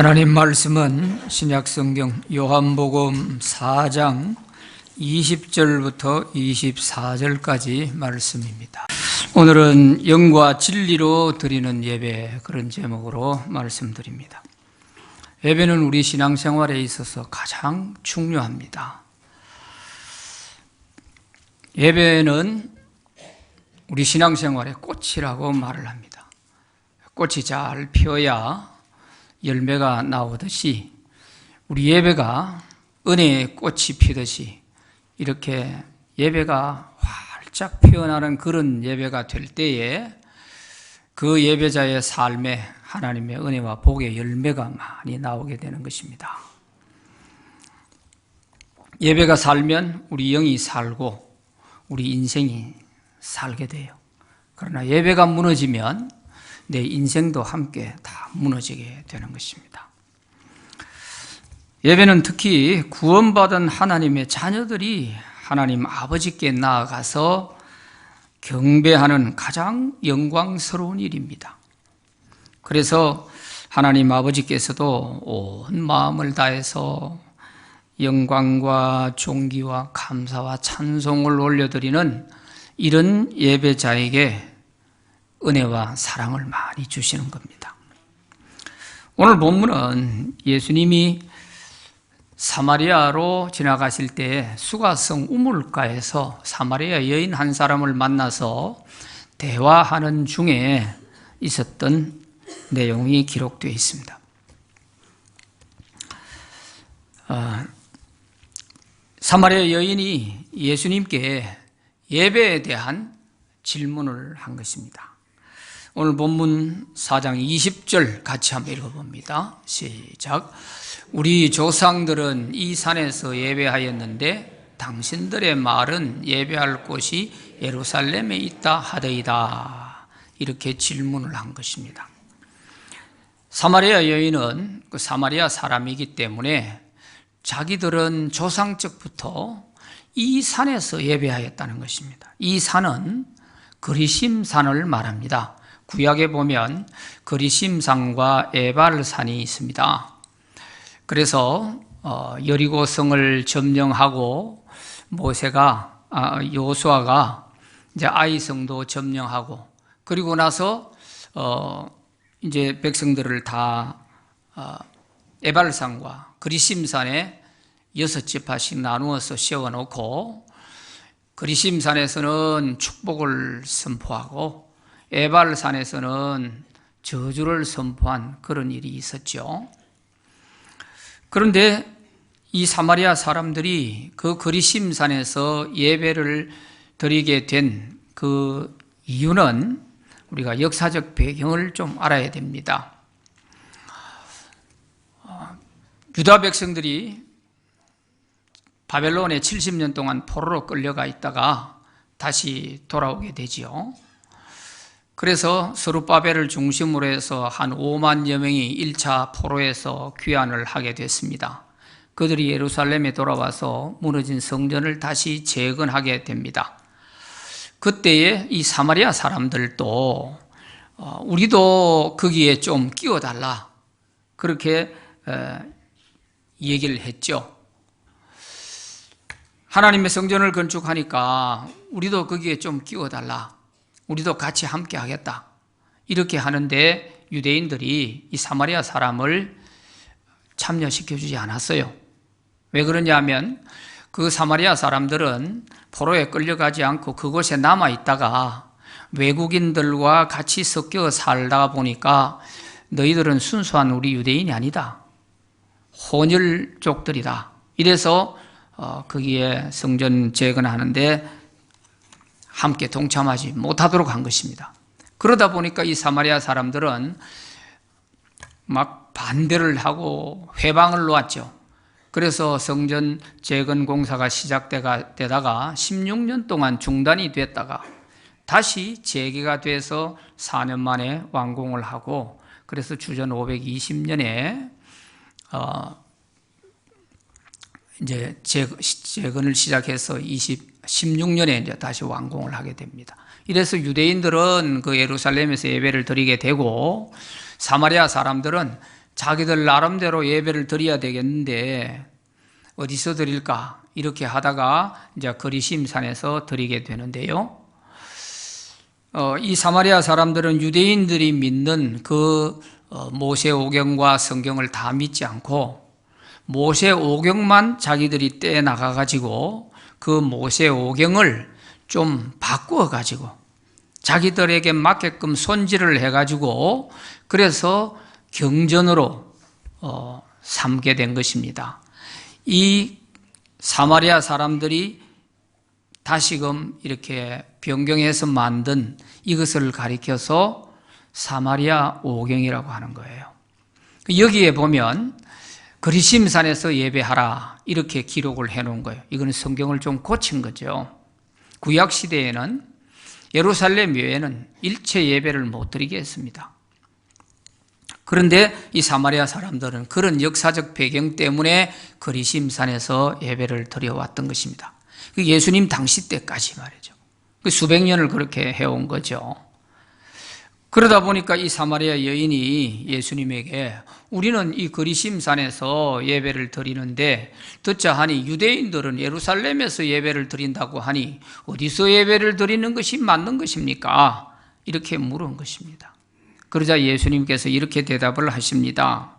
하나님 말씀은 신약성경 요한복음 4장 20절부터 24절까지 말씀입니다. 오늘은 영과 진리로 드리는 예배, 그런 제목으로 말씀드립니다. 예배는 우리 신앙생활에 있어서 가장 중요합니다. 예배는 우리 신앙생활의 꽃이라고 말을 합니다. 꽃이 잘 피어야 열매가 나오듯이 우리 예배가 은혜의 꽃이 피듯이 이렇게 예배가 활짝 피어나는 그런 예배가 될 때에 그 예배자의 삶에 하나님의 은혜와 복의 열매가 많이 나오게 되는 것입니다. 예배가 살면 우리 영이 살고 우리 인생이 살게 돼요. 그러나 예배가 무너지면 내 인생도 함께 다 무너지게 되는 것입니다. 예배는 특히 구원받은 하나님의 자녀들이 하나님 아버지께 나아가서 경배하는 가장 영광스러운 일입니다. 그래서 하나님 아버지께서도 온 마음을 다해서 영광과 존귀와 감사와 찬송을 올려드리는 이런 예배자에게 은혜와 사랑을 많이 주시는 겁니다. 오늘 본문은 예수님이 사마리아로 지나가실 때 수가성 우물가에서 사마리아 여인 한 사람을 만나서 대화하는 중에 있었던 내용이 기록되어 있습니다. 사마리아 여인이 예수님께 예배에 대한 질문을 한 것입니다. 오늘 본문 4장 20절 같이 한번 읽어봅니다. 시작. 우리 조상들은 이 산에서 예배하였는데 당신들의 말은 예배할 곳이 예루살렘에 있다 하더이다. 이렇게 질문을 한 것입니다. 사마리아 여인은 그 사마리아 사람이기 때문에 자기들은 조상적부터 이 산에서 예배하였다는 것입니다. 이 산은 그리심산을 말합니다. 구약에 보면 그리심산과 에발산이 있습니다. 그래서 여리고성을 점령하고 여호수아가 이제 아이성도 점령하고 그리고 나서 이제 백성들을 다 에발산과 그리심산에 6지파씩 나누어서 세워놓고 그리심산에서는 축복을 선포하고 에발산에서는 저주를 선포한 그런 일이 있었죠. 그런데 이 사마리아 사람들이 그 그리심산에서 예배를 드리게 된 그 이유는 우리가 역사적 배경을 좀 알아야 됩니다. 유다 백성들이 바벨론에 70년 동안 포로로 끌려가 있다가 다시 돌아오게 되지요. 그래서 스룹바벨을 중심으로 해서 한 5만여 명이 1차 포로에서 귀환을 하게 됐습니다. 그들이 예루살렘에 돌아와서 무너진 성전을 다시 재건하게 됩니다. 그때에 이 사마리아 사람들도 우리도 거기에 좀 끼워달라 그렇게 얘기를 했죠. 하나님의 성전을 건축하니까 우리도 거기에 좀 끼워달라, 우리도 같이 함께 하겠다 이렇게 하는데 유대인들이 이 사마리아 사람을 참여시켜주지 않았어요. 왜 그러냐면 그 사마리아 사람들은 포로에 끌려가지 않고 그곳에 남아있다가 외국인들과 같이 섞여 살다 보니까 너희들은 순수한 우리 유대인이 아니다, 혼혈족들이다, 이래서 거기에 성전 재건하는데 함께 동참하지 못하도록 한 것입니다. 그러다 보니까 이 사마리아 사람들은 막 반대를 하고 회방을 놓았죠. 그래서 성전 재건 공사가 시작되다가 16년 동안 중단이 됐다가 다시 재개가 돼서 4년 만에 완공을 하고, 그래서 주전 520년에 이제 재건을 시작해서 16년에 이제 다시 완공을 하게 됩니다. 이래서 유대인들은 그 예루살렘에서 예배를 드리게 되고 사마리아 사람들은 자기들 나름대로 예배를 드려야 되겠는데 어디서 드릴까? 이렇게 하다가 이제 거리심산에서 드리게 되는데요. 이 사마리아 사람들은 유대인들이 믿는 그 모세오경과 성경을 다 믿지 않고 모세오경만 자기들이 떼나가가지고 그 모세오경을 좀 바꾸어가지고 자기들에게 맞게끔 손질을 해가지고 그래서 경전으로 삼게 된 것입니다. 이 사마리아 사람들이 다시금 이렇게 변경해서 만든 이것을 가리켜서 사마리아 오경이라고 하는 거예요. 여기에 보면 거리심산에서 예배하라 이렇게 기록을 해놓은 거예요. 이거는 성경을 좀 고친 거죠. 구약시대에는 예루살렘 외에는 일체 예배를 못 드리게 했습니다. 그런데 이 사마리아 사람들은 그런 역사적 배경 때문에 거리심산에서 예배를 드려왔던 것입니다. 예수님 당시 때까지 말이죠. 수백 년을 그렇게 해온 거죠. 그러다 보니까 이 사마리아 여인이 예수님에게 우리는 이 거리심산에서 예배를 드리는데 듣자 하니 유대인들은 예루살렘에서 예배를 드린다고 하니 어디서 예배를 드리는 것이 맞는 것입니까? 이렇게 물은 것입니다. 그러자 예수님께서 이렇게 대답을 하십니다.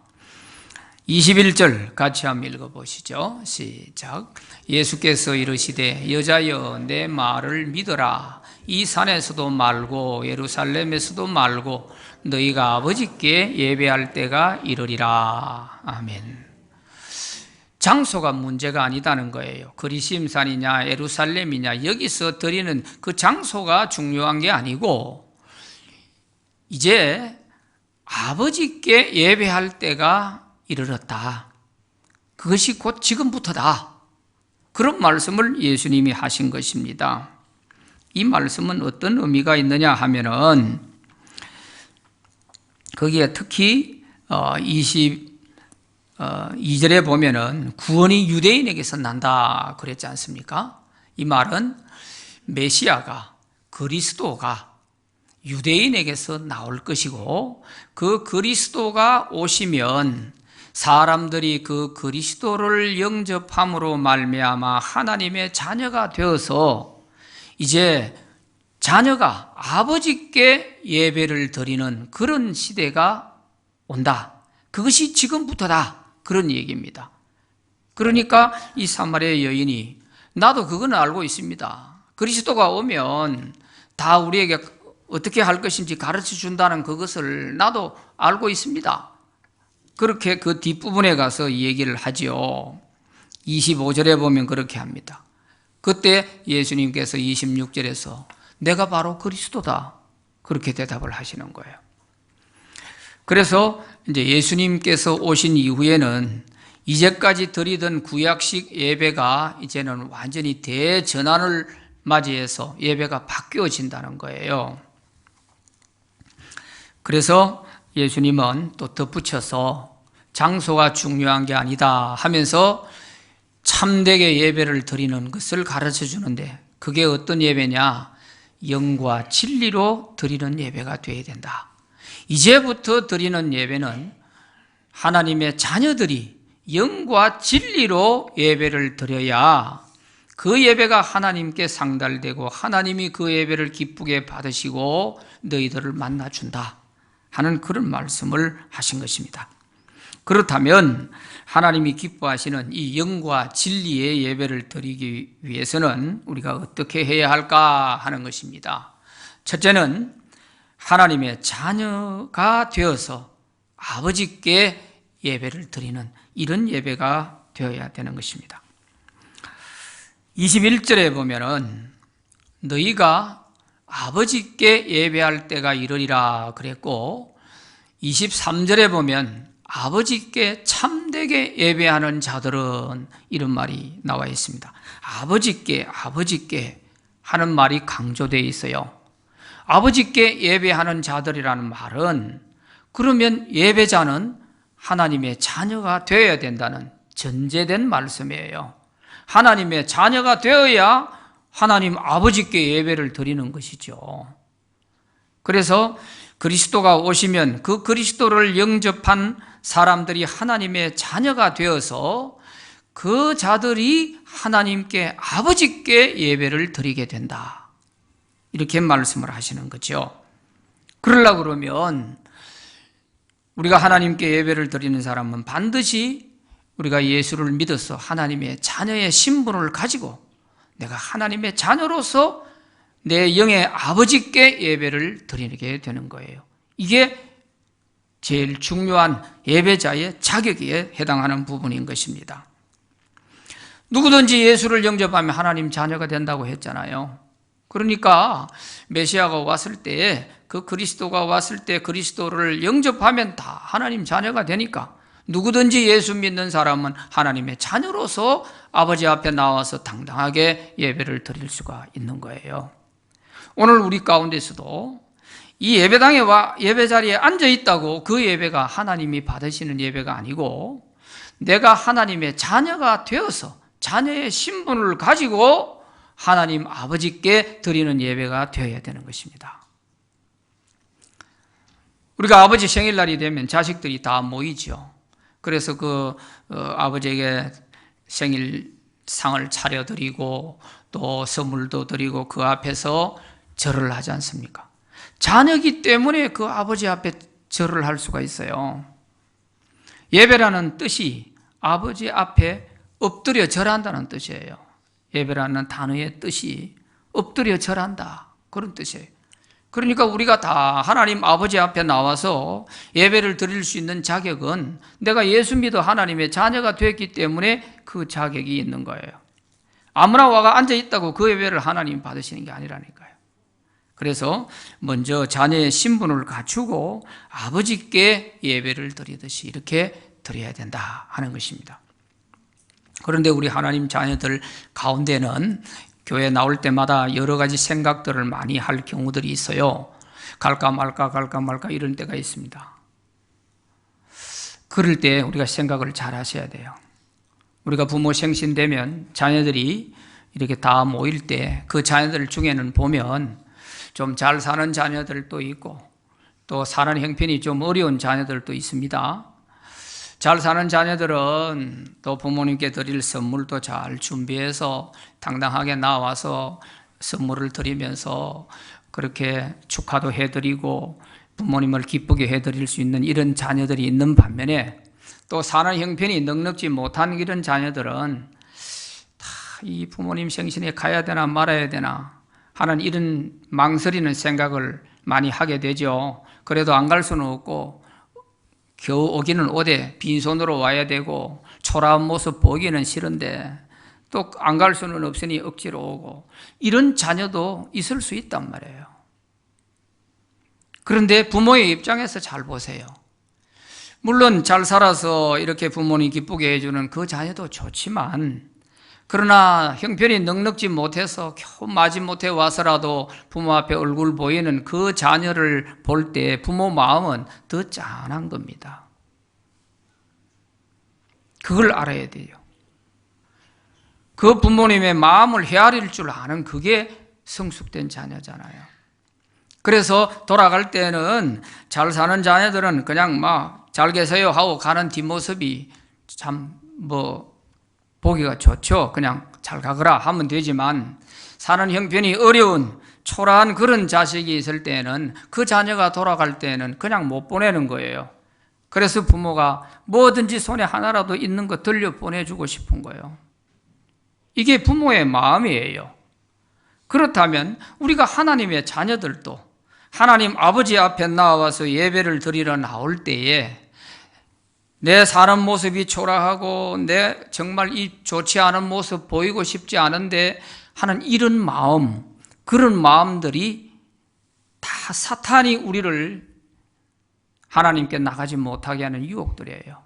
21절 같이 한번 읽어보시죠. 시작. 예수께서 이르시되 여자여 내 말을 믿어라. 이 산에서도 말고 예루살렘에서도 말고 너희가 아버지께 예배할 때가 이르리라. 아멘. 장소가 문제가 아니다는 거예요. 거리심산이냐 예루살렘이냐 여기서 드리는 그 장소가 중요한 게 아니고 이제 아버지께 예배할 때가 이르렀다. 그것이 곧 지금부터다. 그런 말씀을 예수님이 하신 것입니다. 이 말씀은 어떤 의미가 있느냐 하면은 거기에 특히 22절에 보면은 구원이 유대인에게서 난다 그랬지 않습니까? 이 말은 메시아가 그리스도가 유대인에게서 나올 것이고 그 그리스도가 오시면 사람들이 그 그리스도를 영접함으로 말미암아 하나님의 자녀가 되어서 이제 자녀가 아버지께 예배를 드리는 그런 시대가 온다. 그것이 지금부터다. 그런 얘기입니다. 그러니까 이 사마리아 여인이 나도 그건 알고 있습니다. 그리스도가 오면 다 우리에게 어떻게 할 것인지 가르쳐 준다는 그것을 나도 알고 있습니다. 그렇게 그 뒷부분에 가서 얘기를 하지요. 25절에 보면 그렇게 합니다. 그때 예수님께서 26절에서 내가 바로 그리스도다. 그렇게 대답을 하시는 거예요. 그래서 이제 예수님께서 오신 이후에는 이제까지 드리던 구약식 예배가 이제는 완전히 대전환을 맞이해서 예배가 바뀌어진다는 거예요. 그래서 예수님은 또 덧붙여서 장소가 중요한 게 아니다 하면서 참되게 예배를 드리는 것을 가르쳐 주는데 그게 어떤 예배냐? 영과 진리로 드리는 예배가 되어야 된다. 이제부터 드리는 예배는 하나님의 자녀들이 영과 진리로 예배를 드려야 그 예배가 하나님께 상달되고 하나님이 그 예배를 기쁘게 받으시고 너희들을 만나준다 하는 그런 말씀을 하신 것입니다. 그렇다면 하나님이 기뻐하시는 이 영과 진리의 예배를 드리기 위해서는 우리가 어떻게 해야 할까 하는 것입니다. 첫째는 하나님의 자녀가 되어서 아버지께 예배를 드리는 이런 예배가 되어야 되는 것입니다. 21절에 보면은 너희가 아버지께 예배할 때가 이르리라 그랬고 23절에 보면 아버지께 참되게 예배하는 자들은 이런 말이 나와 있습니다. 아버지께 하는 말이 강조되어 있어요. 아버지께 예배하는 자들이라는 말은 그러면 예배자는 하나님의 자녀가 되어야 된다는 전제된 말씀이에요. 하나님의 자녀가 되어야 하나님 아버지께 예배를 드리는 것이죠. 그래서 그리스도가 오시면 그 그리스도를 영접한 사람들이 하나님의 자녀가 되어서 그 자들이 하나님께 아버지께 예배를 드리게 된다. 이렇게 말씀을 하시는 거죠. 그러려고 그러면 우리가 하나님께 예배를 드리는 사람은 반드시 우리가 예수를 믿어서 하나님의 자녀의 신분을 가지고 내가 하나님의 자녀로서 내 영의 아버지께 예배를 드리게 되는 거예요. 이게 제일 중요한 예배자의 자격에 해당하는 부분인 것입니다. 누구든지 예수를 영접하면 하나님 자녀가 된다고 했잖아요. 그러니까 메시아가 왔을 때, 그 그리스도가 왔을 때 그리스도를 영접하면 다 하나님 자녀가 되니까 누구든지 예수 믿는 사람은 하나님의 자녀로서 아버지 앞에 나와서 당당하게 예배를 드릴 수가 있는 거예요. 오늘 우리 가운데서도 이 예배당에 와 예배 자리에 앉아 있다고 그 예배가 하나님이 받으시는 예배가 아니고 내가 하나님의 자녀가 되어서 자녀의 신분을 가지고 하나님 아버지께 드리는 예배가 되어야 되는 것입니다. 우리가 아버지 생일날이 되면 자식들이 다 모이죠. 그래서 아버지에게 생일상을 차려드리고 또 선물도 드리고 그 앞에서 절을 하지 않습니까? 자녀이기 때문에 그 아버지 앞에 절을 할 수가 있어요. 예배라는 뜻이 아버지 앞에 엎드려 절한다는 뜻이에요. 예배라는 단어의 뜻이 엎드려 절한다, 그런 뜻이에요. 그러니까 우리가 다 하나님 아버지 앞에 나와서 예배를 드릴 수 있는 자격은 내가 예수 믿어 하나님의 자녀가 됐기 때문에 그 자격이 있는 거예요. 아무나 와가 앉아있다고 그 예배를 하나님 받으시는 게 아니라니까요. 그래서 먼저 자녀의 신분을 갖추고 아버지께 예배를 드리듯이 이렇게 드려야 된다 하는 것입니다. 그런데 우리 하나님 자녀들 가운데는 교회 나올 때마다 여러 가지 생각들을 많이 할 경우들이 있어요. 갈까 말까 이런 때가 있습니다. 그럴 때 우리가 생각을 잘 하셔야 돼요. 우리가 부모 생신되면 자녀들이 이렇게 다 모일 때 그 자녀들 중에는 보면 좀 잘 사는 자녀들도 있고 또 사는 형편이 좀 어려운 자녀들도 있습니다. 잘 사는 자녀들은 또 부모님께 드릴 선물도 잘 준비해서 당당하게 나와서 선물을 드리면서 그렇게 축하도 해드리고 부모님을 기쁘게 해드릴 수 있는 이런 자녀들이 있는 반면에 또 사는 형편이 넉넉지 못한 이런 자녀들은 다 이 부모님 생신에 가야 되나 말아야 되나 하는 이런 망설이는 생각을 많이 하게 되죠. 그래도 안 갈 수는 없고 겨우 오기는 오되 빈손으로 와야 되고 초라한 모습 보기는 싫은데 또 안 갈 수는 없으니 억지로 오고 이런 자녀도 있을 수 있단 말이에요. 그런데 부모의 입장에서 잘 보세요. 물론 잘 살아서 이렇게 부모님 기쁘게 해주는 그 자녀도 좋지만 그러나 형편이 넉넉지 못해서 겨우 마지못해 와서라도 부모 앞에 얼굴 보이는 그 자녀를 볼 때 부모 마음은 더 짠한 겁니다. 그걸 알아야 돼요. 그 부모님의 마음을 헤아릴 줄 아는 그게 성숙된 자녀잖아요. 그래서 돌아갈 때는 잘 사는 자녀들은 그냥 막 잘 계세요 하고 가는 뒷모습이 참 보기가 좋죠. 그냥 잘 가거라 하면 되지만 사는 형편이 어려운 초라한 그런 자식이 있을 때는 그 자녀가 돌아갈 때는 그냥 못 보내는 거예요. 그래서 부모가 뭐든지 손에 하나라도 있는 거 들려 보내주고 싶은 거예요. 이게 부모의 마음이에요. 그렇다면 우리가 하나님의 자녀들도 하나님 아버지 앞에 나와서 예배를 드리러 나올 때에 내 사는 모습이 초라하고 내 정말 이 좋지 않은 모습 보이고 싶지 않은데 하는 이런 마음, 그런 마음들이 다 사탄이 우리를 하나님께 나가지 못하게 하는 유혹들이에요.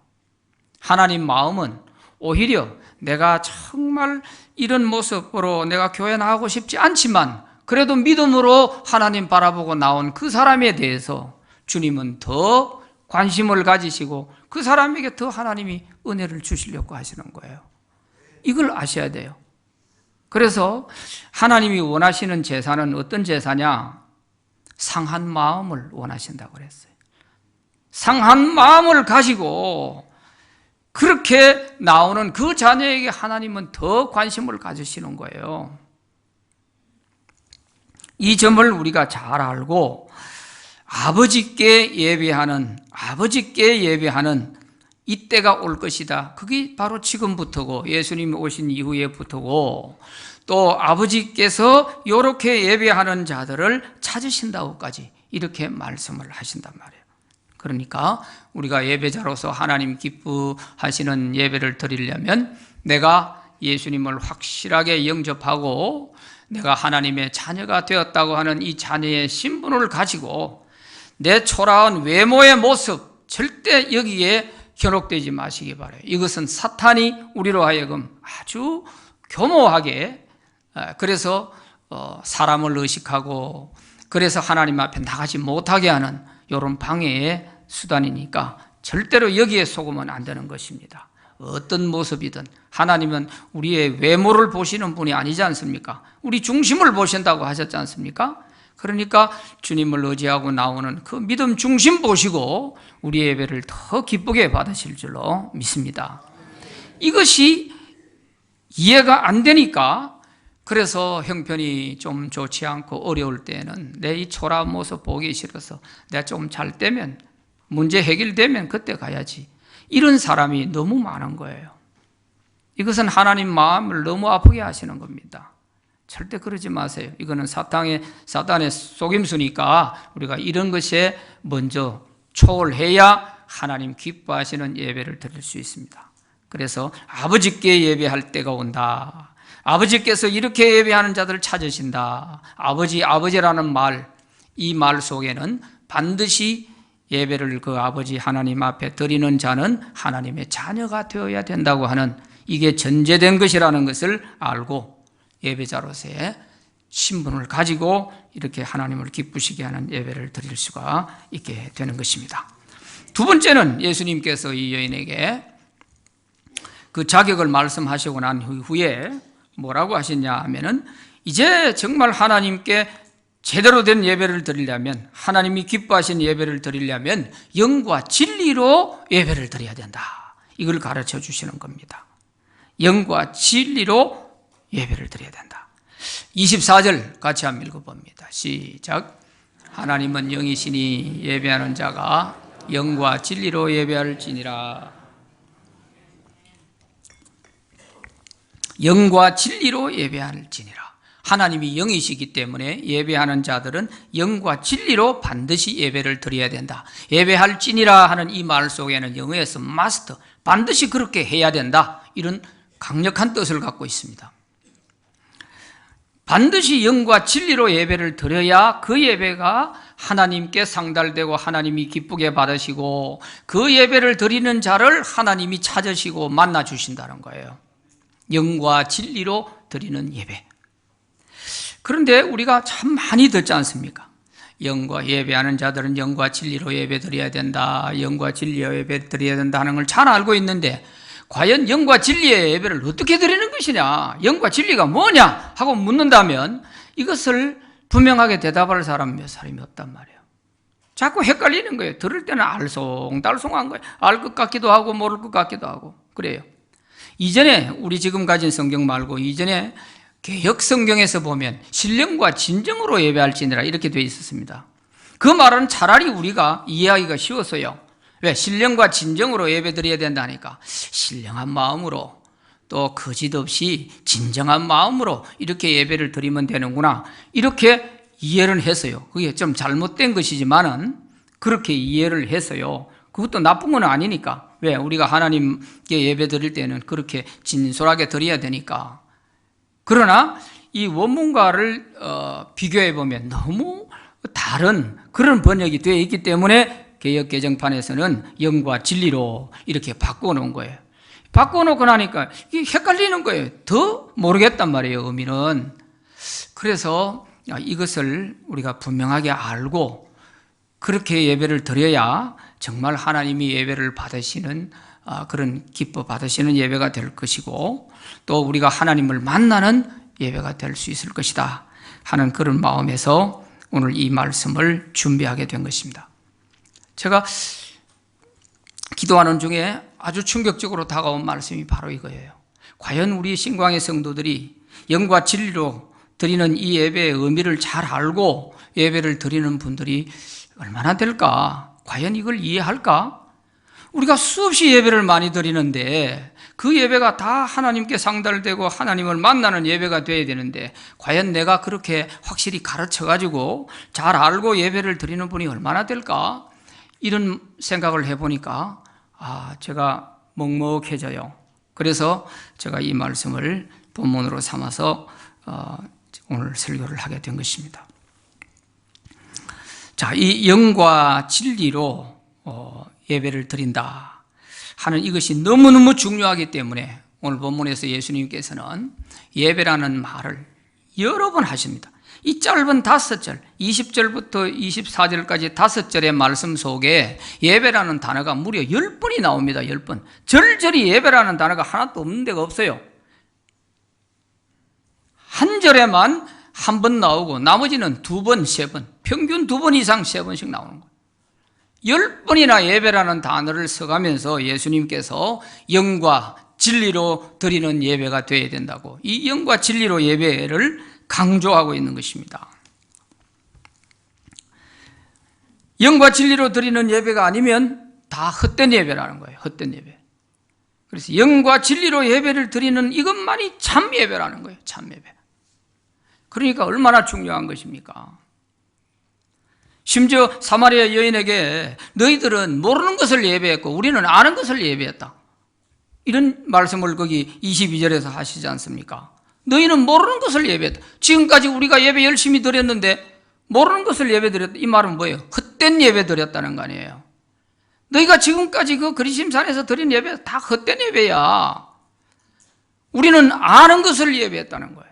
하나님 마음은 오히려 내가 정말 이런 모습으로 내가 교회 나가고 싶지 않지만 그래도 믿음으로 하나님 바라보고 나온 그 사람에 대해서 주님은 더 관심을 가지시고 그 사람에게 더 하나님이 은혜를 주시려고 하시는 거예요. 이걸 아셔야 돼요. 그래서 하나님이 원하시는 제사는 어떤 제사냐? 상한 마음을 원하신다고 그랬어요. 상한 마음을 가지고 그렇게 나오는 그 자녀에게 하나님은 더 관심을 가지시는 거예요. 이 점을 우리가 잘 알고 아버지께 예배하는 이때가 올 것이다. 그게 바로 지금부터고 예수님이 오신 이후에부터고 또 아버지께서 이렇게 예배하는 자들을 찾으신다고까지 이렇게 말씀을 하신단 말이에요. 그러니까 우리가 예배자로서 하나님 기뻐하시는 예배를 드리려면 내가 예수님을 확실하게 영접하고 내가 하나님의 자녀가 되었다고 하는 이 자녀의 신분을 가지고 내 초라한 외모의 모습 절대 여기에 현혹되지 마시기 바라요. 이것은 사탄이 우리로 하여금 아주 교모하게 그래서 사람을 의식하고 그래서 하나님 앞에 나가지 못하게 하는 이런 방해의 수단이니까 절대로 여기에 속으면 안 되는 것입니다. 어떤 모습이든 하나님은 우리의 외모를 보시는 분이 아니지 않습니까? 우리 중심을 보신다고 하셨지 않습니까? 그러니까 주님을 의지하고 나오는 그 믿음 중심 보시고 우리 예배를 더 기쁘게 받으실 줄로 믿습니다. 이것이 이해가 안 되니까 그래서 형편이 좀 좋지 않고 어려울 때는 내 이 초라한 모습 보기 싫어서 내가 좀 잘 되면 문제 해결되면 그때 가야지. 이런 사람이 너무 많은 거예요. 이것은 하나님 마음을 너무 아프게 하시는 겁니다. 절대 그러지 마세요. 이거는 사탄의 속임수니까 우리가 이런 것에 먼저 초월해야 하나님 기뻐하시는 예배를 드릴 수 있습니다. 그래서 아버지께 예배할 때가 온다. 아버지께서 이렇게 예배하는 자들을 찾으신다. 아버지라는 말, 이 말 속에는 반드시 예배를 그 아버지 하나님 앞에 드리는 자는 하나님의 자녀가 되어야 된다고 하는 이게 전제된 것이라는 것을 알고 예배자로서의 신분을 가지고 이렇게 하나님을 기쁘시게 하는 예배를 드릴 수가 있게 되는 것입니다. 두 번째는 예수님께서 이 여인에게 그 자격을 말씀하시고 난 후에 뭐라고 하셨냐 하면은 이제 정말 하나님께 제대로 된 예배를 드리려면 하나님이 기뻐하신 예배를 드리려면 영과 진리로 예배를 드려야 된다. 이걸 가르쳐 주시는 겁니다. 영과 진리로 예배를 드려야 된다. 24절 같이 한번 읽어봅니다. 시작. 하나님은 영이시니 예배하는 자가 영과 진리로 예배할지니라. 영과 진리로 예배할지니라. 하나님이 영이시기 때문에 예배하는 자들은 영과 진리로 반드시 예배를 드려야 된다. 예배할지니라 하는 이 말 속에는 영어에서 must, 반드시 그렇게 해야 된다. 이런 강력한 뜻을 갖고 있습니다. 반드시 영과 진리로 예배를 드려야 그 예배가 하나님께 상달되고 하나님이 기쁘게 받으시고 그 예배를 드리는 자를 하나님이 찾으시고 만나 주신다는 거예요. 영과 진리로 드리는 예배. 그런데 우리가 참 많이 듣지 않습니까? 영과 예배하는 자들은 영과 진리로 예배 드려야 된다. 영과 진리로 예배 드려야 된다 하는 걸 잘 알고 있는데 과연 영과 진리의 예배를 어떻게 드리는 것이냐, 영과 진리가 뭐냐 하고 묻는다면 이것을 분명하게 대답할 사람 몇 사람이 없단 말이에요. 자꾸 헷갈리는 거예요. 들을 때는 알쏭달쏭한 거예요. 알 것 같기도 하고 모를 것 같기도 하고 그래요. 이전에 우리 지금 가진 성경 말고 이전에 개역 성경에서 보면 신령과 진정으로 예배할지니라 이렇게 되어 있었습니다. 그 말은 차라리 우리가 이해하기가 쉬웠어요. 왜? 신령과 진정으로 예배 드려야 된다니까 신령한 마음으로 또 거짓 없이 진정한 마음으로 이렇게 예배를 드리면 되는구나 이렇게 이해를 했어요. 그게 좀 잘못된 것이지만은 그렇게 이해를 했어요. 그것도 나쁜 건 아니니까. 왜? 우리가 하나님께 예배 드릴 때는 그렇게 진솔하게 드려야 되니까. 그러나 이 원문과를 비교해 보면 너무 다른 그런 번역이 되어 있기 때문에 개역 개정판에서는 영과 진리로 이렇게 바꿔놓은 거예요. 바꿔놓고 나니까 이게 헷갈리는 거예요. 더 모르겠단 말이에요, 의미는. 그래서 이것을 우리가 분명하게 알고 그렇게 예배를 드려야 정말 하나님이 예배를 받으시는 그런 기뻐 받으시는 예배가 될 것이고 또 우리가 하나님을 만나는 예배가 될 수 있을 것이다 하는 그런 마음에서 오늘 이 말씀을 준비하게 된 것입니다. 제가 기도하는 중에 아주 충격적으로 다가온 말씀이 바로 이거예요. 과연 우리 신광의 성도들이 영과 진리로 드리는 이 예배의 의미를 잘 알고 예배를 드리는 분들이 얼마나 될까? 과연 이걸 이해할까? 우리가 수없이 예배를 많이 드리는데 그 예배가 다 하나님께 상달되고 하나님을 만나는 예배가 되어야 되는데 과연 내가 그렇게 확실히 가르쳐가지고 잘 알고 예배를 드리는 분이 얼마나 될까? 이런 생각을 해보니까 제가 먹먹해져요. 그래서 제가 이 말씀을 본문으로 삼아서 오늘 설교를 하게 된 것입니다. 자, 이 영과 진리로 예배를 드린다 하는 이것이 너무너무 중요하기 때문에 오늘 본문에서 예수님께서는 예배라는 말을 여러 번 하십니다. 이 짧은 5절, 20절부터 24절까지 5절의 말씀 속에 예배라는 단어가 무려 10번이 나옵니다. 10번. 절절히 예배라는 단어가 하나도 없는 데가 없어요. 한 절에만 한 번 나오고 나머지는 2번, 3번, 평균 2번 이상 3번씩 나오는 거예요. 10번이나 예배라는 단어를 써가면서 예수님께서 영과 진리로 드리는 예배가 되어야 된다고 이 영과 진리로 예배를 강조하고 있는 것입니다. 영과 진리로 드리는 예배가 아니면 다 헛된 예배라는 거예요. 헛된 예배. 그래서 영과 진리로 예배를 드리는 이것만이 참 예배라는 거예요. 참 예배. 그러니까 얼마나 중요한 것입니까? 심지어 사마리아 여인에게 너희들은 모르는 것을 예배했고 우리는 아는 것을 예배했다. 이런 말씀을 거기 22절에서 하시지 않습니까? 너희는 모르는 것을 예배했다. 지금까지 우리가 예배 열심히 드렸는데 모르는 것을 예배 드렸다. 이 말은 뭐예요? 헛된 예배 드렸다는 거 아니에요. 너희가 지금까지 그 그리심산에서 드린 예배 다 헛된 예배야. 우리는 아는 것을 예배했다는 거예요.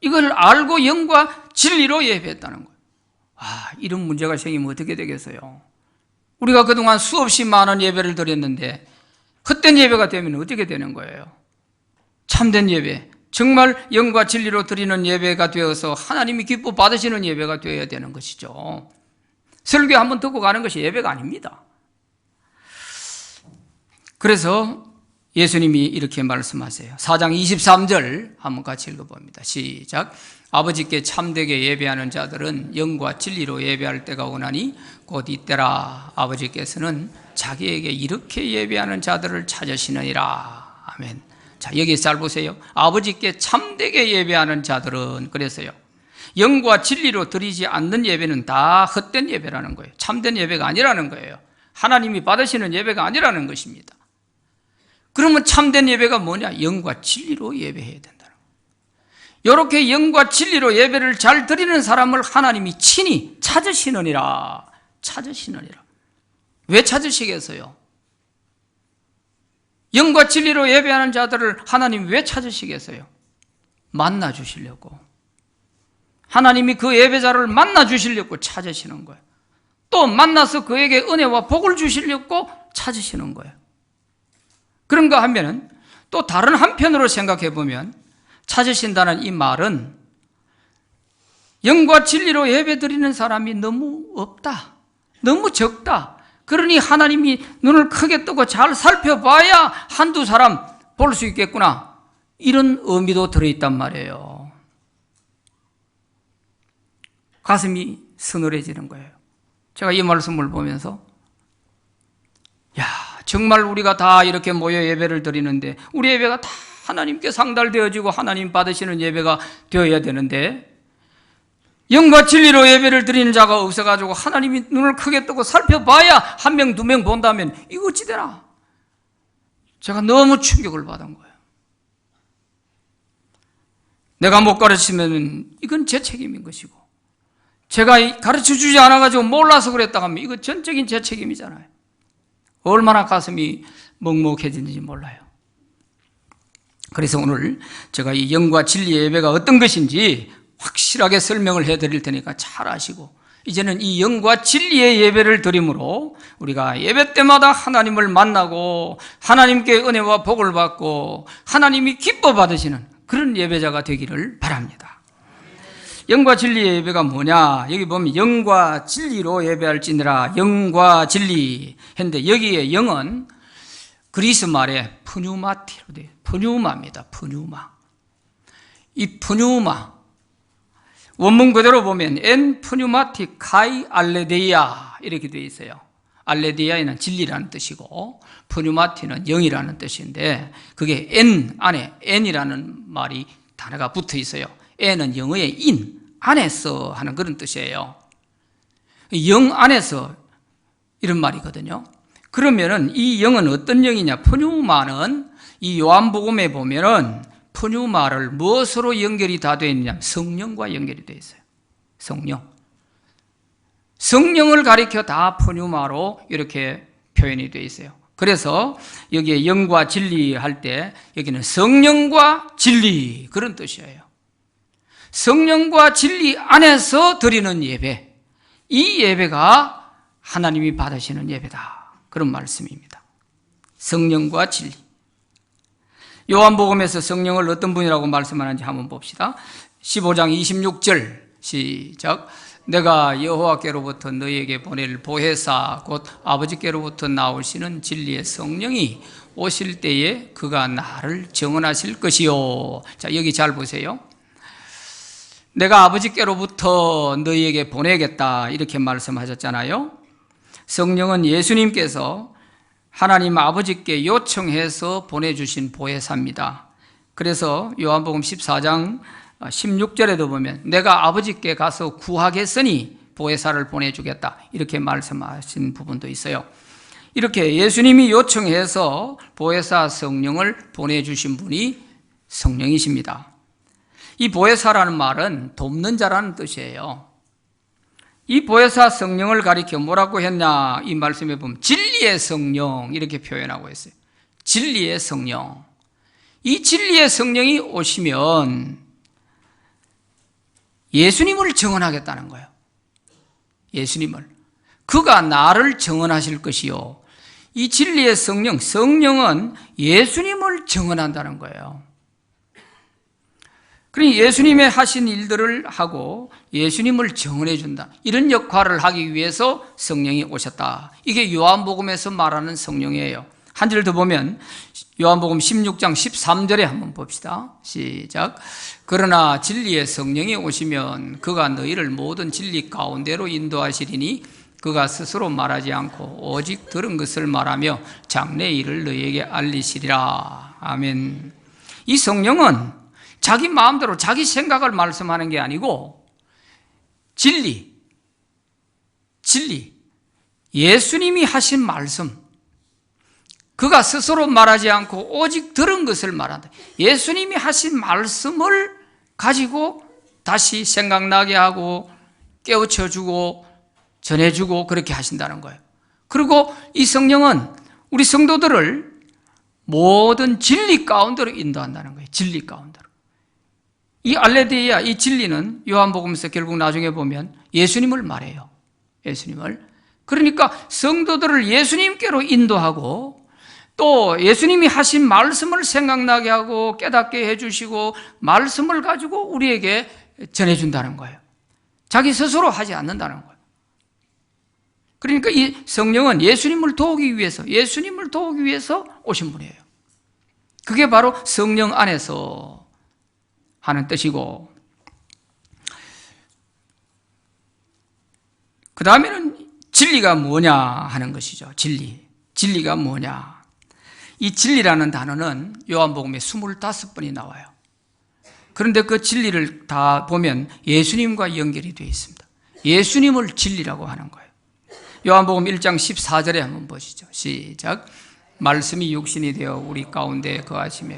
이걸 알고 영과 진리로 예배했다는 거예요. 이런 문제가 생기면 어떻게 되겠어요? 우리가 그동안 수없이 많은 예배를 드렸는데 헛된 예배가 되면 어떻게 되는 거예요? 참된 예배, 정말 영과 진리로 드리는 예배가 되어서 하나님이 기뻐 받으시는 예배가 되어야 되는 것이죠. 설교 한번 듣고 가는 것이 예배가 아닙니다. 그래서 예수님이 이렇게 말씀하세요. 4장 23절 한번 같이 읽어봅니다. 시작. 아버지께 참되게 예배하는 자들은 영과 진리로 예배할 때가 오나니 곧 이때라. 아버지께서는 자기에게 이렇게 예배하는 자들을 찾으시느니라. 아멘. 자, 여기 잘 보세요. 아버지께 참되게 예배하는 자들은 그랬어요. 영과 진리로 드리지 않는 예배는 다 헛된 예배라는 거예요. 참된 예배가 아니라는 거예요. 하나님이 받으시는 예배가 아니라는 것입니다. 그러면 참된 예배가 뭐냐? 영과 진리로 예배해야 된다는 거예요. 이렇게 영과 진리로 예배를 잘 드리는 사람을 하나님이 친히 찾으시느니라. 찾으시느니라. 왜 찾으시겠어요? 영과 진리로 예배하는 자들을 하나님 왜 찾으시겠어요? 만나 주시려고. 하나님이 그 예배자를 만나 주시려고 찾으시는 거예요. 또 만나서 그에게 은혜와 복을 주시려고 찾으시는 거예요. 그런가 하면은 또 다른 한편으로 생각해 보면 찾으신다는 이 말은 영과 진리로 예배 드리는 사람이 너무 없다. 너무 적다. 그러니 하나님이 눈을 크게 뜨고 잘 살펴봐야 한두 사람 볼 수 있겠구나. 이런 의미도 들어있단 말이에요. 가슴이 서늘해지는 거예요. 제가 이 말씀을 보면서 정말 우리가 다 이렇게 모여 예배를 드리는데 우리 예배가 다 하나님께 상달되어지고 하나님 받으시는 예배가 되어야 되는데 영과 진리로 예배를 드리는 자가 없어가지고 하나님이 눈을 크게 뜨고 살펴봐야 1명, 2명 본다면 이거 어찌 되나? 제가 너무 충격을 받은 거예요. 내가 못 가르치면 이건 제 책임인 것이고 제가 가르쳐주지 않아가지고 몰라서 그랬다 하면 이거 전적인 제 책임이잖아요. 얼마나 가슴이 먹먹해지는지 몰라요. 그래서 오늘 제가 이 영과 진리의 예배가 어떤 것인지 확실하게 설명을 해드릴 테니까 잘 아시고 이제는 이 영과 진리의 예배를 드림으로 우리가 예배 때마다 하나님을 만나고 하나님께 은혜와 복을 받고 하나님이 기뻐 받으시는 그런 예배자가 되기를 바랍니다. 영과 진리의 예배가 뭐냐? 여기 보면 영과 진리로 예배할지니라. 영과 진리 했는데 여기에 영은 그리스 말에 푸뉴마티로 돼요. 푸뉴마입니다. 푸뉴마. 이 푸뉴마 원문 그대로 보면 엔 푸뉴마티 카이 알레데이아 이렇게 되어 있어요. 알레데이아는 진리라는 뜻이고 푸뉴마티는 영이라는 뜻인데 그게 엔 안에 엔이라는 말이 단어가 붙어 있어요. 엔은 영어의 인 안에서 하는 그런 뜻이에요. 영 안에서 이런 말이거든요. 그러면은 이 영은 어떤 영이냐? 푸뉴마는 이 요한복음에 보면은 푸뉴마를 무엇으로 연결이 다 되어 있느냐? 성령과 연결이 되어 있어요. 성령을 가리켜 다 푸뉴마로 이렇게 표현이 되어 있어요. 그래서 여기에 영과 진리 할 때 여기는 성령과 진리 그런 뜻이에요. 성령과 진리 안에서 드리는 예배, 이 예배가 하나님이 받으시는 예배다 그런 말씀입니다. 성령과 진리. 요한복음에서 성령을 어떤 분이라고 말씀하는지 한번 봅시다. 15장 26절 시작. 내가 여호와께로부터 너희에게 보낼 보혜사 곧 아버지께로부터 나오시는 진리의 성령이 오실 때에 그가 나를 증언하실 것이요. 자, 여기 잘 보세요. 내가 아버지께로부터 너희에게 보내겠다 이렇게 말씀하셨잖아요. 성령은 예수님께서 하나님 아버지께 요청해서 보내주신 보혜사입니다. 그래서 요한복음 14장 16절에도 보면 내가 아버지께 가서 구하겠으니 보혜사를 보내주겠다 이렇게 말씀하신 부분도 있어요. 이렇게 예수님이 요청해서 보혜사 성령을 보내주신 분이 성령이십니다. 이 보혜사라는 말은 돕는 자라는 뜻이에요. 이 보혜사 성령을 가리켜 뭐라고 했냐? 이 말씀에 보면 진리의 성령 이렇게 표현하고 있어요. 진리의 성령. 이 진리의 성령이 오시면 예수님을 증언하겠다는 거예요. 예수님을. 그가 나를 증언하실 것이요. 이 진리의 성령, 성령은 예수님을 증언한다는 거예요. 그러니 예수님의 하신 일들을 하고 예수님을 증언해 준다. 이런 역할을 하기 위해서 성령이 오셨다. 이게 요한복음에서 말하는 성령이에요. 한 절 더 보면 요한복음 16장 13절에 한번 봅시다. 시작. 그러나 진리의 성령이 오시면 그가 너희를 모든 진리 가운데로 인도하시리니 그가 스스로 말하지 않고 오직 들은 것을 말하며 장래 일을 너희에게 알리시리라. 아멘. 이 성령은 자기 마음대로 자기 생각을 말씀하는 게 아니고 진리, 예수님이 하신 말씀, 그가 스스로 말하지 않고 오직 들은 것을 말한다. 예수님이 하신 말씀을 가지고 다시 생각나게 하고 깨우쳐주고 전해주고 그렇게 하신다는 거예요. 그리고 이 성령은 우리 성도들을 모든 진리 가운데로 인도한다는 거예요. 진리 가운데로. 이 알레데이아, 이 진리는 요한복음에서 결국 나중에 보면 예수님을 말해요. 예수님을. 그러니까 성도들을 예수님께로 인도하고 또 예수님이 하신 말씀을 생각나게 하고 깨닫게 해주시고 말씀을 가지고 우리에게 전해준다는 거예요. 자기 스스로 하지 않는다는 거예요. 그러니까 이 성령은 예수님을 도우기 위해서 오신 분이에요. 그게 바로 성령 안에서 하는 뜻이고, 그 다음에는 진리가 뭐냐 하는 것이죠. 진리가 뭐냐. 이 진리라는 단어는 요한복음에 25번이 나와요. 그런데 그 진리를 다 보면 예수님과 연결이 되어 있습니다. 예수님을 진리라고 하는 거예요. 요한복음 1장 14절에 한번 보시죠. 시작. 말씀이 육신이 되어 우리 가운데 거하시며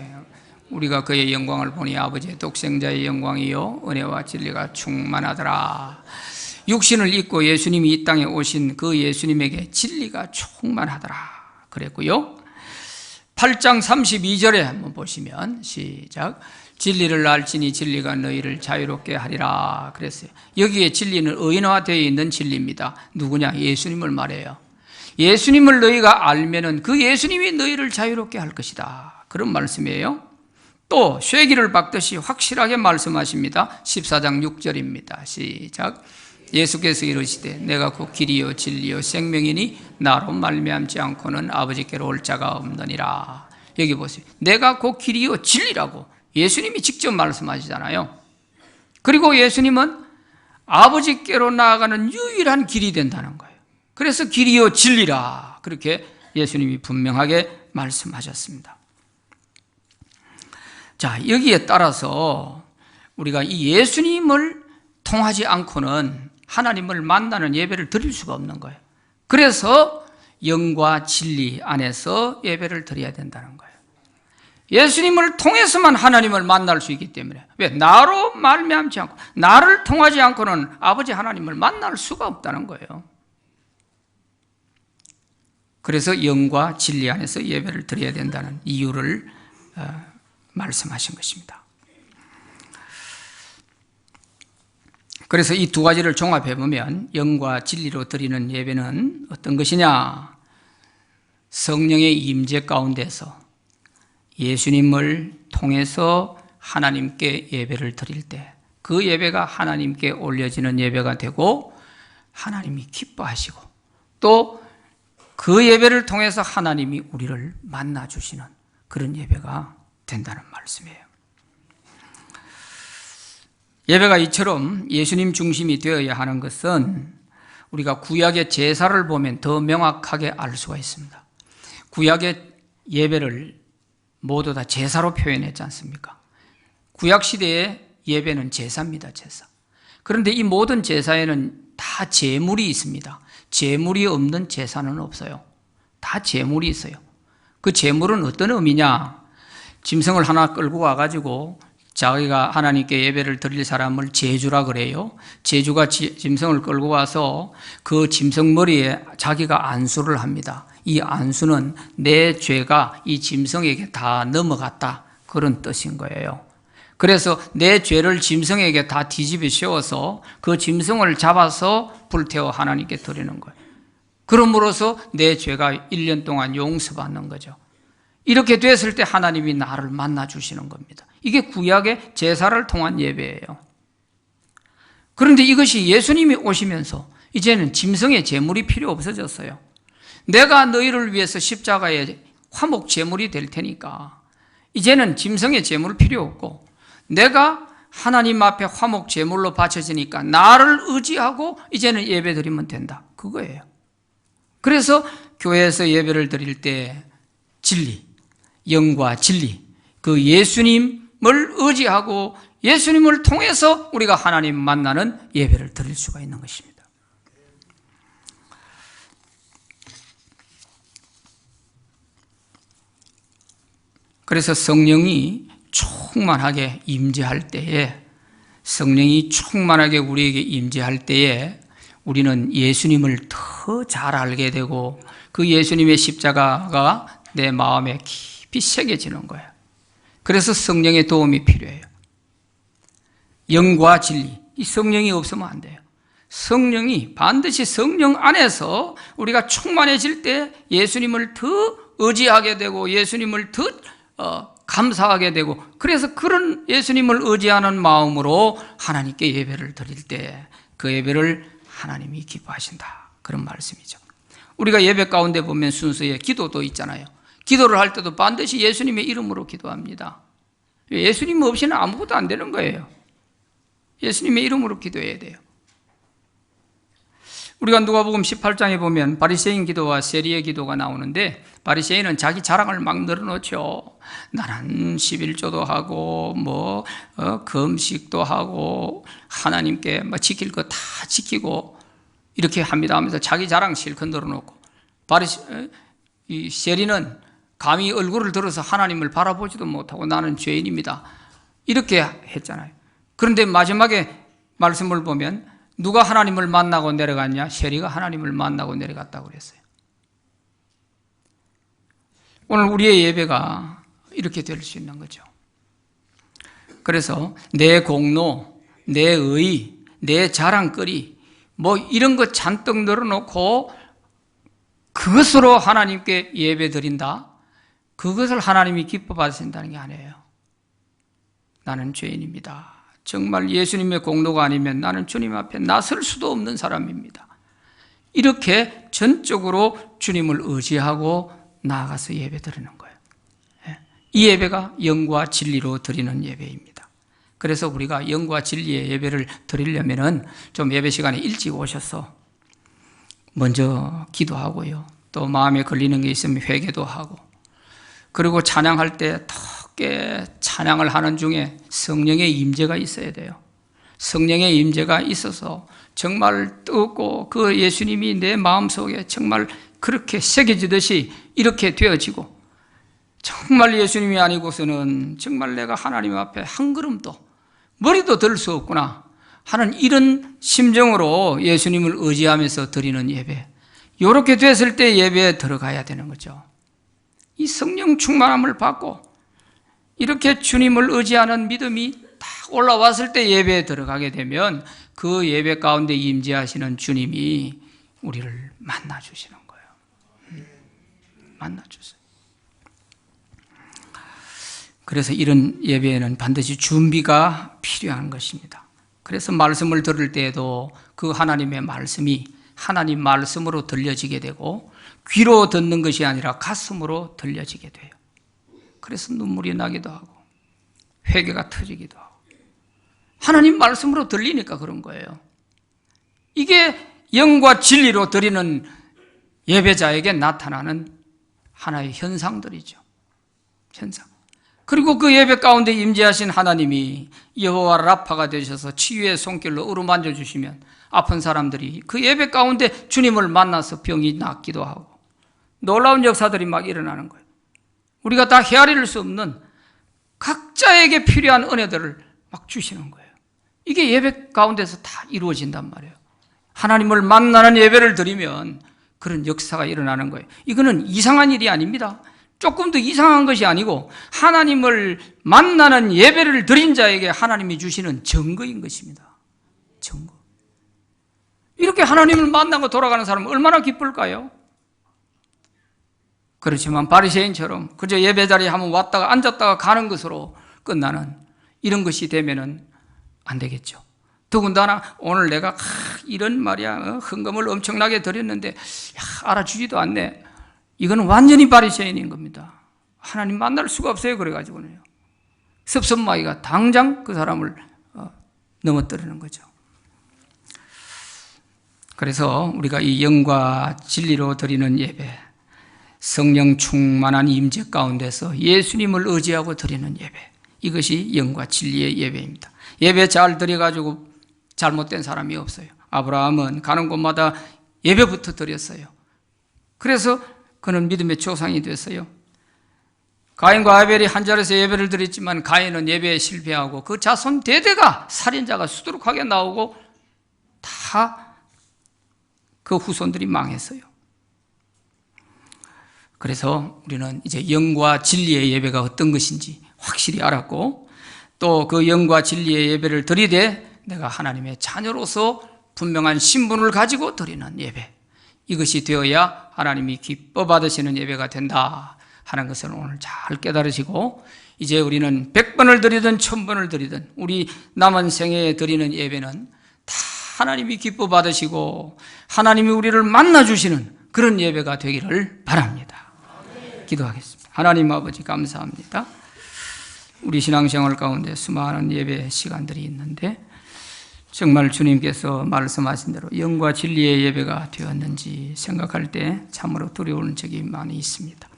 우리가 그의 영광을 보니 아버지의 독생자의 영광이요 은혜와 진리가 충만하더라. 육신을 입고 예수님이 이 땅에 오신 그 예수님에게 진리가 충만하더라 그랬고요. 8장 32절에 한번 보시면 시작. 진리를 알지니 진리가 너희를 자유롭게 하리라 그랬어요. 여기에 진리는 의인화되어 있는 진리입니다. 누구냐? 예수님을 말해요. 예수님을 너희가 알면은 그 예수님이 너희를 자유롭게 할 것이다. 그런 말씀이에요. 또 쇠기를 박듯이 확실하게 말씀하십니다. 14장 6절입니다. 시작. 예수께서 이르시되 내가 곧 길이요 진리요 생명이니 나로 말미암지 않고는 아버지께로 올 자가 없느니라. 여기 보세요. 내가 곧 길이요 진리라고 예수님이 직접 말씀하시잖아요. 그리고 예수님은 아버지께로 나아가는 유일한 길이 된다는 거예요. 그래서 길이요 진리라 그렇게 예수님이 분명하게 말씀하셨습니다. 자, 여기에 따라서 우리가 이 예수님을 통하지 않고는 하나님을 만나는 예배를 드릴 수가 없는 거예요. 그래서 영과 진리 안에서 예배를 드려야 된다는 거예요. 예수님을 통해서만 하나님을 만날 수 있기 때문에. 왜? 나로 말미암지 않고 나를 통하지 않고는 아버지 하나님을 만날 수가 없다는 거예요. 그래서 영과 진리 안에서 예배를 드려야 된다는 이유를 말씀하신 것입니다. 그래서 이 두 가지를 종합해 보면 영과 진리로 드리는 예배는 어떤 것이냐? 성령의 임재 가운데서 예수님을 통해서 하나님께 예배를 드릴 때 그 예배가 하나님께 올려지는 예배가 되고 하나님이 기뻐하시고 또 그 예배를 통해서 하나님이 우리를 만나주시는 그런 예배가 된다는 말씀이에요. 예배가 이처럼 예수님 중심이 되어야 하는 것은 우리가 구약의 제사를 보면 더 명확하게 알 수가 있습니다. 구약의 예배를 모두 다 제사로 표현했지 않습니까? 구약 시대의 예배는 제사입니다, 제사. 그런데 이 모든 제사에는 다 제물이 있습니다. 제물이 없는 제사는 없어요. 다 제물이 있어요. 그 제물은 어떤 의미냐? 짐승을 하나 끌고 와가지고 자기가 하나님께 예배를 드릴 사람을 제주라 그래요. 제주가 짐승을 끌고 와서 그 짐승 머리에 자기가 안수를 합니다. 이 안수는 내 죄가 이 짐승에게 다 넘어갔다 그런 뜻인 거예요. 그래서 내 죄를 짐승에게 다 뒤집어 씌워서 그 짐승을 잡아서 불태워 하나님께 드리는 거예요. 그럼으로써 내 죄가 1년 동안 용서받는 거죠. 이렇게 됐을 때 하나님이 나를 만나주시는 겁니다. 이게 구약의 제사를 통한 예배예요. 그런데 이것이 예수님이 오시면서 이제는 짐승의 제물이 필요 없어졌어요. 내가 너희를 위해서 십자가에 화목 제물이 될 테니까 이제는 짐승의 제물 필요 없고 내가 하나님 앞에 화목 제물로 바쳐지니까 나를 의지하고 이제는 예배 드리면 된다. 그거예요. 그래서 교회에서 예배를 드릴 때 진리, 영과 진리, 그 예수님을 의지하고 예수님을 통해서 우리가 하나님 만나는 예배를 드릴 수가 있는 것입니다. 그래서 성령이 충만하게 임재할 때에 성령이 충만하게 우리에게 임재할 때에 우리는 예수님을 더 잘 알게 되고 그 예수님의 십자가가 내 마음에 깊이 새겨지는 거예요. 그래서 성령의 도움이 필요해요. 영과 진리, 이 성령이 없으면 안 돼요. 성령이 반드시 성령 안에서 우리가 충만해질 때 예수님을 더 의지하게 되고 예수님을 더 감사하게 되고 그래서 그런 예수님을 의지하는 마음으로 하나님께 예배를 드릴 때 그 예배를 하나님이 기뻐하신다. 그런 말씀이죠. 우리가 예배 가운데 보면 순서에 기도도 있잖아요. 기도를 할 때도 반드시 예수님의 이름으로 기도합니다. 예수님 없이는 아무것도 안 되는 거예요. 예수님의 이름으로 기도해야 돼요. 우리가 누가복음 18장에 보면 바리새인 기도와 세리의 기도가 나오는데 바리새인은 자기 자랑을 막 늘어놓죠. 나는 11조도 하고 금식도 하고 하나님께 지킬 거 다 지키고 이렇게 합니다 하면서 자기 자랑 실컷 늘어놓고 이 세리는 감히 얼굴을 들어서 하나님을 바라보지도 못하고 나는 죄인입니다. 이렇게 했잖아요. 그런데 마지막에 말씀을 보면 누가 하나님을 만나고 내려갔냐? 세리가 하나님을 만나고 내려갔다고 그랬어요. 오늘 우리의 예배가 이렇게 될 수 있는 거죠. 그래서 내 공로, 내 의, 내 자랑거리 이런 거 잔뜩 늘어놓고 그것으로 하나님께 예배 드린다? 그것을 하나님이 기뻐 받으신다는 게 아니에요. 나는 죄인입니다. 정말 예수님의 공로가 아니면 나는 주님 앞에 나설 수도 없는 사람입니다. 이렇게 전적으로 주님을 의지하고 나아가서 예배 드리는 거예요. 이 예배가 영과 진리로 드리는 예배입니다. 그래서 우리가 영과 진리의 예배를 드리려면은 좀 예배 시간에 일찍 오셔서 먼저 기도하고요. 또 마음에 걸리는 게 있으면 회개도 하고, 그리고 찬양할 때 덕게 찬양을 하는 중에 성령의 임재가 있어야 돼요. 성령의 임재가 있어서 정말 뜨겁고 그 예수님이 내 마음속에 정말 그렇게 새겨지듯이 이렇게 되어지고, 정말 예수님이 아니고서는 정말 내가 하나님 앞에 한 걸음도 머리도 들 수 없구나 하는 이런 심정으로 예수님을 의지하면서 드리는 예배, 이렇게 됐을 때 예배에 들어가야 되는 거죠. 이 성령 충만함을 받고 이렇게 주님을 의지하는 믿음이 딱 올라왔을 때 예배에 들어가게 되면 그 예배 가운데 임재하시는 주님이 우리를 만나주시는 거예요. 만나주세요. 그래서 이런 예배에는 반드시 준비가 필요한 것입니다. 그래서 말씀을 들을 때에도 그 하나님의 말씀이 하나님 말씀으로 들려지게 되고, 귀로 듣는 것이 아니라 가슴으로 들려지게 돼요. 그래서 눈물이 나기도 하고 회개가 터지기도 하고, 하나님 말씀으로 들리니까 그런 거예요. 이게 영과 진리로 드리는 예배자에게 나타나는 하나의 현상들이죠. 현상. 그리고 그 예배 가운데 임재하신 하나님이 여호와 라파가 되셔서 치유의 손길로 어루만져 주시면 아픈 사람들이 그 예배 가운데 주님을 만나서 병이 낫기도 하고 놀라운 역사들이 막 일어나는 거예요. 우리가 다 헤아릴 수 없는 각자에게 필요한 은혜들을 막 주시는 거예요. 이게 예배 가운데서 다 이루어진단 말이에요. 하나님을 만나는 예배를 드리면 그런 역사가 일어나는 거예요. 이거는 이상한 일이 아닙니다. 조금 더 이상한 것이 아니고 하나님을 만나는 예배를 드린 자에게 하나님이 주시는 증거인 것입니다. 증거. 이렇게 하나님을 만나고 돌아가는 사람은 얼마나 기쁠까요? 그렇지만 바리새인처럼 그저 예배 자리에 한번 왔다가 앉았다가 가는 것으로 끝나는 이런 것이 되면은 안 되겠죠. 더군다나 오늘 내가 이런 말이야 헌금을 엄청나게 드렸는데 알아주지도 않네. 이거는 완전히 바리새인인 겁니다. 하나님 만날 수가 없어요. 그래가지고는요. 섭섭마귀가 당장 그 사람을 넘어뜨리는 거죠. 그래서 우리가 이 영과 진리로 드리는 예배, 성령 충만한 임재 가운데서 예수님을 의지하고 드리는 예배, 이것이 영과 진리의 예배입니다. 예배 잘 드려가지고 잘못된 사람이 없어요. 아브라함은 가는 곳마다 예배부터 드렸어요. 그래서 그는 믿음의 조상이 됐어요. 가인과 아벨이 한 자리에서 예배를 드렸지만 가인은 예배에 실패하고 그 자손 대대가 살인자가 수두룩하게 나오고 다 그 후손들이 망했어요. 그래서 우리는 이제 영과 진리의 예배가 어떤 것인지 확실히 알았고, 또 그 영과 진리의 예배를 드리되 내가 하나님의 자녀로서 분명한 신분을 가지고 드리는 예배, 이것이 되어야 하나님이 기뻐 받으시는 예배가 된다 하는 것을 오늘 잘 깨달으시고, 이제 우리는 100번을 드리든 1000번을 드리든 우리 남은 생애에 드리는 예배는 다 하나님이 기뻐 받으시고 하나님이 우리를 만나주시는 그런 예배가 되기를 바랍니다. 기도하겠습니다. 하나님 아버지 감사합니다. 우리 신앙생활 가운데 수많은 예배 시간들이 있는데 정말 주님께서 말씀하신 대로 영과 진리의 예배가 되었는지 생각할 때 참으로 두려운 적이 많이 있습니다.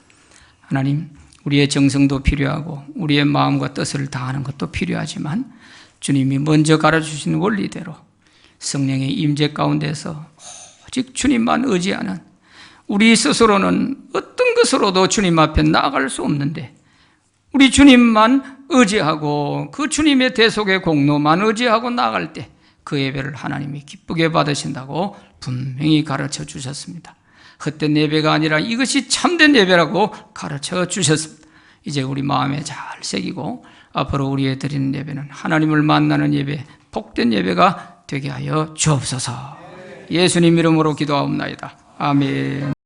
하나님, 우리의 정성도 필요하고 우리의 마음과 뜻을 다하는 것도 필요하지만 주님이 먼저 가르쳐주신 원리대로 성령의 임재 가운데서 오직 주님만 의지하는, 우리 스스로는 어떤 것으로도 주님 앞에 나아갈 수 없는데 우리 주님만 의지하고 그 주님의 대속의 공로만 의지하고 나아갈 때 그 예배를 하나님이 기쁘게 받으신다고 분명히 가르쳐 주셨습니다. 헛된 예배가 아니라 이것이 참된 예배라고 가르쳐 주셨습니다. 이제 우리 마음에 잘 새기고 앞으로 우리의 드리는 예배는 하나님을 만나는 예배, 복된 예배가 되게 하여 주옵소서. 예수님 이름으로 기도하옵나이다. 아멘.